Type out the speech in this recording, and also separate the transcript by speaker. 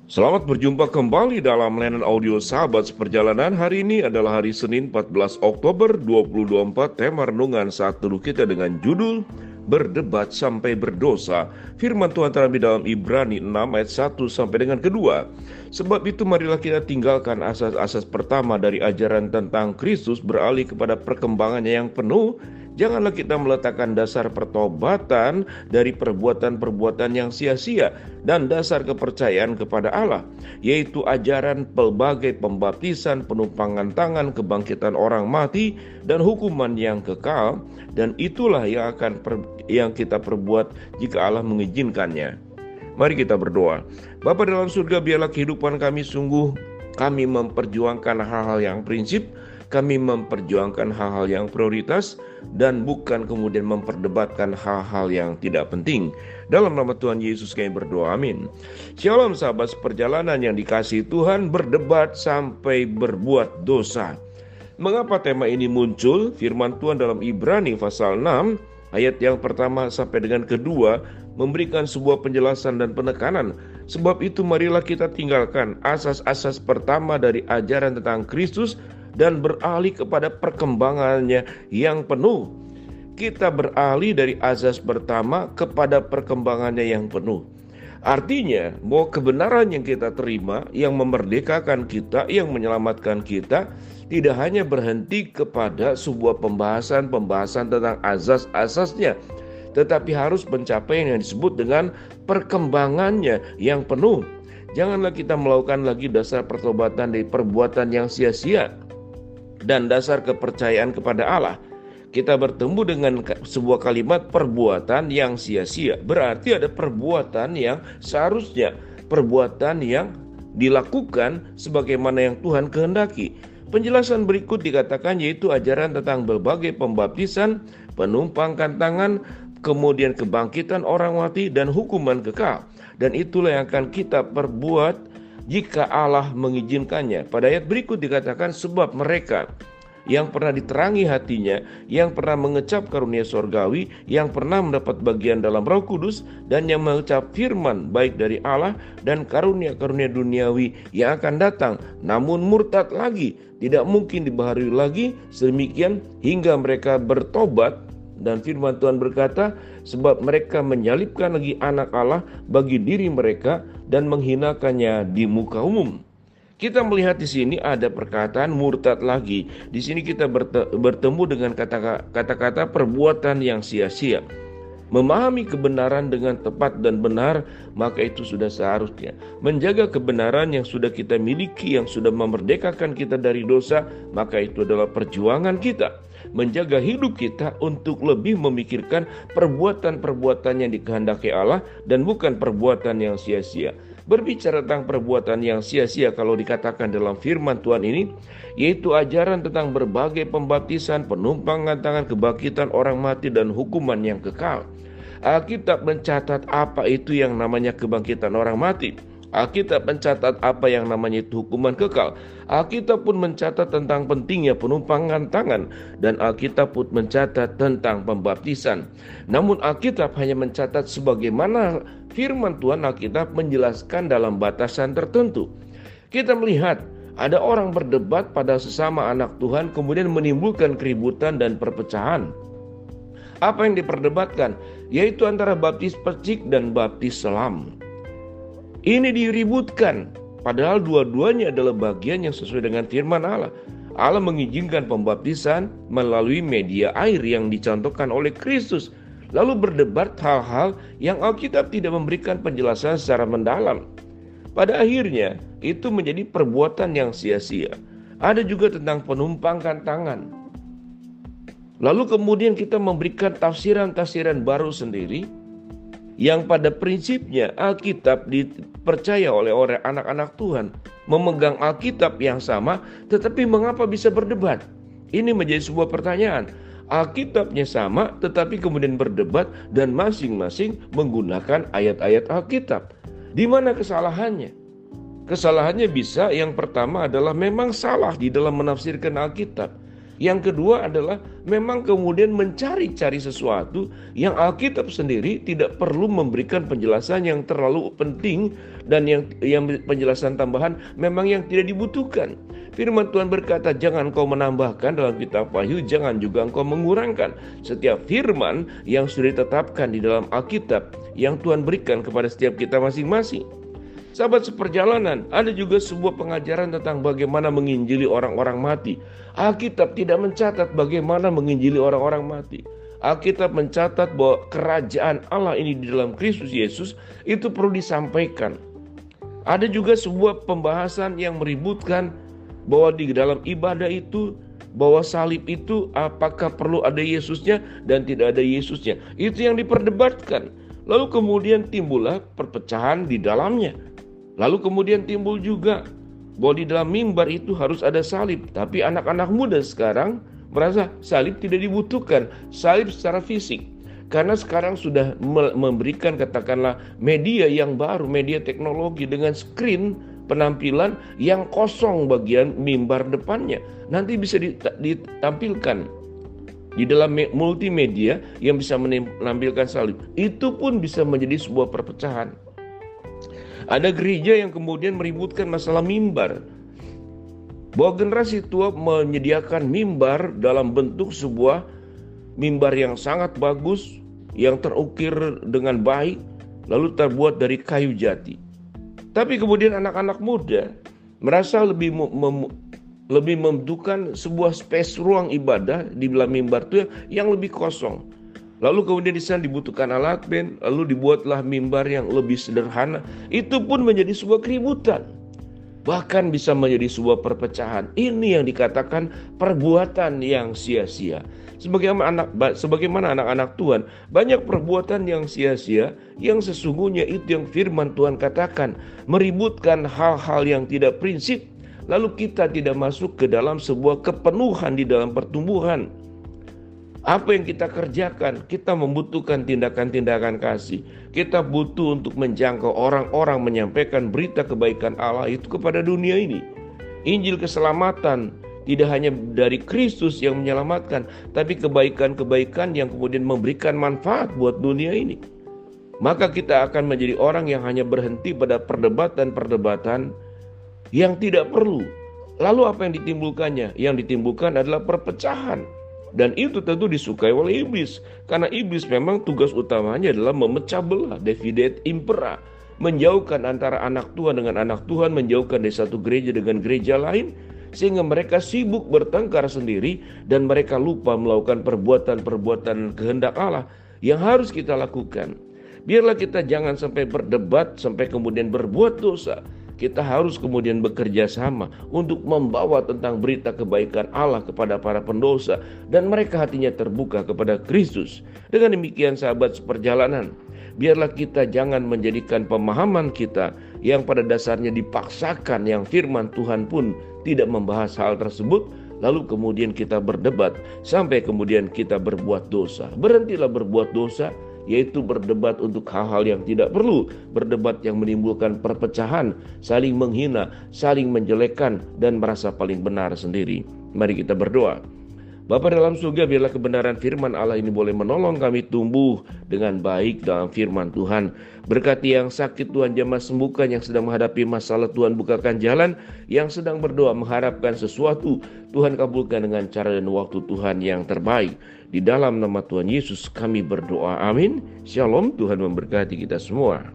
Speaker 1: Selamat berjumpa kembali dalam layanan audio Sahabat Seperjalanan. Hari ini adalah hari Senin 14 Oktober 2024. Tema renungan saat teduh kita dengan judul Berdebat sampai berdosa. Firman Tuhan terambil dalam Ibrani 6 ayat 1 sampai dengan kedua. Sebab itu marilah kita tinggalkan asas-asas pertama dari ajaran tentang Kristus, beralih kepada perkembangannya yang penuh. Janganlah kita meletakkan dasar pertobatan dari perbuatan-perbuatan yang sia-sia dan dasar kepercayaan kepada Allah, yaitu ajaran pelbagai pembaptisan, penumpangan tangan, kebangkitan orang mati, dan hukuman yang kekal. Dan itulah yang kita perbuat jika Allah mengizinkannya. Mari kita berdoa. Bapa dalam surga, biarlah kehidupan kami kami memperjuangkan hal-hal yang prinsip, kami memperjuangkan hal-hal yang prioritas, dan bukan kemudian memperdebatkan hal-hal yang tidak penting. Dalam nama Tuhan Yesus kami berdoa, amin. Shalom sahabat seperjalanan yang dikasihi Tuhan. Berdebat sampai berbuat dosa. Mengapa tema ini muncul? Firman Tuhan dalam Ibrani pasal 6 ayat yang pertama sampai dengan kedua memberikan sebuah penjelasan dan penekanan. Sebab itu marilah kita tinggalkan asas-asas pertama dari ajaran tentang Kristus dan beralih kepada perkembangannya yang penuh. Kita beralih dari asas pertama kepada perkembangannya yang penuh. Artinya bahwa kebenaran yang kita terima, yang memerdekakan kita, yang menyelamatkan kita, tidak hanya berhenti kepada sebuah pembahasan tentang asas-asasnya, tetapi harus mencapai yang disebut dengan perkembangannya yang penuh. Janganlah kita melakukan lagi dasar pertobatan dari perbuatan yang sia-sia dan dasar kepercayaan kepada Allah. Kita bertemu dengan sebuah kalimat perbuatan yang sia-sia. Berarti ada perbuatan yang seharusnya, perbuatan yang dilakukan sebagaimana yang Tuhan kehendaki. Penjelasan berikut dikatakan yaitu ajaran tentang berbagai pembaptisan, penumpangan tangan, kemudian kebangkitan orang mati, dan hukuman kekal. Dan itulah yang akan kita perbuat jika Allah mengizinkannya. Pada ayat berikut dikatakan sebab mereka yang pernah diterangi hatinya, yang pernah mengecap karunia sorgawi, yang pernah mendapat bagian dalam Roh Kudus, dan yang mengecap firman baik dari Allah dan karunia-karunia duniawi yang akan datang, namun murtad lagi, tidak mungkin dibaharui lagi sedemikian hingga mereka bertobat. Dan firman Tuhan berkata, sebab mereka menyalibkan lagi anak Allah bagi diri mereka dan menghinakannya di muka umum. Kita melihat di sini ada perkataan murtad lagi. Di sini kita bertemu dengan kata-kata perbuatan yang sia-sia. Memahami kebenaran dengan tepat dan benar, maka itu sudah seharusnya. Menjaga kebenaran yang sudah kita miliki, yang sudah memerdekakan kita dari dosa, maka itu adalah perjuangan kita. Menjaga hidup kita untuk lebih memikirkan perbuatan-perbuatan yang dikehendaki Allah dan bukan perbuatan yang sia-sia. Berbicara tentang perbuatan yang sia-sia kalau dikatakan dalam firman Tuhan ini, yaitu ajaran tentang berbagai pembaptisan, penumpangan tangan, kebangkitan orang mati, dan hukuman yang kekal. Alkitab mencatat apa itu yang namanya kebangkitan orang mati. Alkitab mencatat apa yang namanya itu hukuman kekal. Alkitab pun mencatat tentang pentingnya penumpangan tangan, dan Alkitab pun mencatat tentang pembaptisan. Namun Alkitab hanya mencatat sebagaimana firman Tuhan. Alkitab menjelaskan dalam batasan tertentu. Kita melihat ada orang berdebat pada sesama anak Tuhan, kemudian menimbulkan keributan dan perpecahan. Apa yang diperdebatkan? Yaitu antara baptis percik dan baptis selam. Ini diributkan, padahal dua-duanya adalah bagian yang sesuai dengan firman Allah. Allah mengizinkan pembaptisan melalui media air yang dicontohkan oleh Kristus. Lalu berdebat hal-hal yang Alkitab tidak memberikan penjelasan secara mendalam. Pada akhirnya itu menjadi perbuatan yang sia-sia. Ada juga tentang penumpangan tangan. Lalu kemudian kita memberikan tafsiran-tafsiran baru sendiri, yang pada prinsipnya Alkitab dipercaya oleh anak-anak Tuhan, memegang Alkitab yang sama, tetapi mengapa bisa berdebat? Ini menjadi sebuah pertanyaan. Alkitabnya sama, tetapi kemudian berdebat dan masing-masing menggunakan ayat-ayat Alkitab. Di mana kesalahannya? Kesalahannya bisa yang pertama adalah memang salah di dalam menafsirkan Alkitab. Yang kedua adalah memang kemudian mencari-cari sesuatu yang Alkitab sendiri tidak perlu memberikan penjelasan yang terlalu penting, dan yang penjelasan tambahan memang yang tidak dibutuhkan. Firman Tuhan berkata, jangan kau menambahkan dalam kitab Wahyu, jangan juga engkau mengurangkan. Setiap firman yang sudah ditetapkan di dalam Alkitab yang Tuhan berikan kepada setiap kita masing-masing. Sahabat seperjalanan, ada juga sebuah pengajaran tentang bagaimana menginjili orang-orang mati. Alkitab tidak mencatat bagaimana menginjili orang-orang mati. Alkitab mencatat bahwa kerajaan Allah ini di dalam Kristus Yesus itu perlu disampaikan. Ada juga sebuah pembahasan yang meributkan bahwa di dalam ibadah itu, bahwa salib itu apakah perlu ada Yesusnya dan tidak ada Yesusnya. Itu yang diperdebatkan. Lalu kemudian timbullah perpecahan di dalamnya. Lalu kemudian timbul juga bahwa di dalam mimbar itu harus ada salib. Tapi anak-anak muda sekarang merasa salib tidak dibutuhkan, salib secara fisik. Karena sekarang sudah memberikan katakanlah media yang baru, media teknologi dengan screen penampilan yang kosong bagian mimbar depannya. Nanti bisa ditampilkan di dalam multimedia yang bisa menampilkan salib. Itu pun bisa menjadi sebuah perpecahan. Ada gereja yang kemudian meributkan masalah mimbar, bahwa generasi tua menyediakan mimbar dalam bentuk sebuah mimbar yang sangat bagus, yang terukir dengan baik, lalu terbuat dari kayu jati. Tapi kemudian anak-anak muda merasa lebih membutuhkan sebuah space ruang ibadah di dalam mimbar itu yang lebih kosong. Lalu kemudian di sana dibutuhkan alat band, lalu dibuatlah mimbar yang lebih sederhana. Itu pun menjadi sebuah keributan, bahkan bisa menjadi sebuah perpecahan. Ini yang dikatakan perbuatan yang sia-sia. Sebagaimana anak-anak Tuhan, banyak perbuatan yang sia-sia yang sesungguhnya itu yang firman Tuhan katakan, meributkan hal-hal yang tidak prinsip. Lalu kita tidak masuk ke dalam sebuah kepenuhan di dalam pertumbuhan. Apa yang kita kerjakan, kita membutuhkan tindakan-tindakan kasih. Kita butuh untuk menjangkau orang-orang, menyampaikan berita kebaikan Allah itu kepada dunia ini. Injil keselamatan tidak hanya dari Kristus yang menyelamatkan, tapi kebaikan-kebaikan yang kemudian memberikan manfaat buat dunia ini. Maka kita akan menjadi orang yang hanya berhenti pada perdebatan-perdebatan yang tidak perlu. Lalu apa yang ditimbulkannya? Yang ditimbulkan adalah perpecahan. Dan itu tentu disukai oleh iblis, karena iblis memang tugas utamanya adalah memecah belah, divide et impera, menjauhkan antara anak Tuhan dengan anak Tuhan, menjauhkan dari satu gereja dengan gereja lain, sehingga mereka sibuk bertengkar sendiri dan mereka lupa melakukan perbuatan-perbuatan kehendak Allah yang harus kita lakukan. Biarlah kita jangan sampai berdebat sampai kemudian berbuat dosa. Kita harus kemudian bekerja sama untuk membawa tentang berita kebaikan Allah kepada para pendosa, dan mereka hatinya terbuka kepada Kristus. Dengan demikian sahabat seperjalanan, biarlah kita jangan menjadikan pemahaman kita yang pada dasarnya dipaksakan, yang firman Tuhan pun tidak membahas hal tersebut, lalu kemudian kita berdebat sampai kemudian kita berbuat dosa. Berhentilah berbuat dosa, yaitu berdebat untuk hal-hal yang tidak perlu, berdebat yang menimbulkan perpecahan, saling menghina, saling menjelekkan, dan merasa paling benar sendiri. Mari kita berdoa. Bapa dalam surga, biarlah kebenaran firman Allah ini boleh menolong kami tumbuh dengan baik dalam firman Tuhan. Berkati yang sakit Tuhan jamah sembuhkan, yang sedang menghadapi masalah Tuhan bukakan jalan, yang sedang berdoa mengharapkan sesuatu Tuhan kabulkan dengan cara dan waktu Tuhan yang terbaik. Di dalam nama Tuhan Yesus kami berdoa, amin. Shalom, Tuhan memberkati kita semua.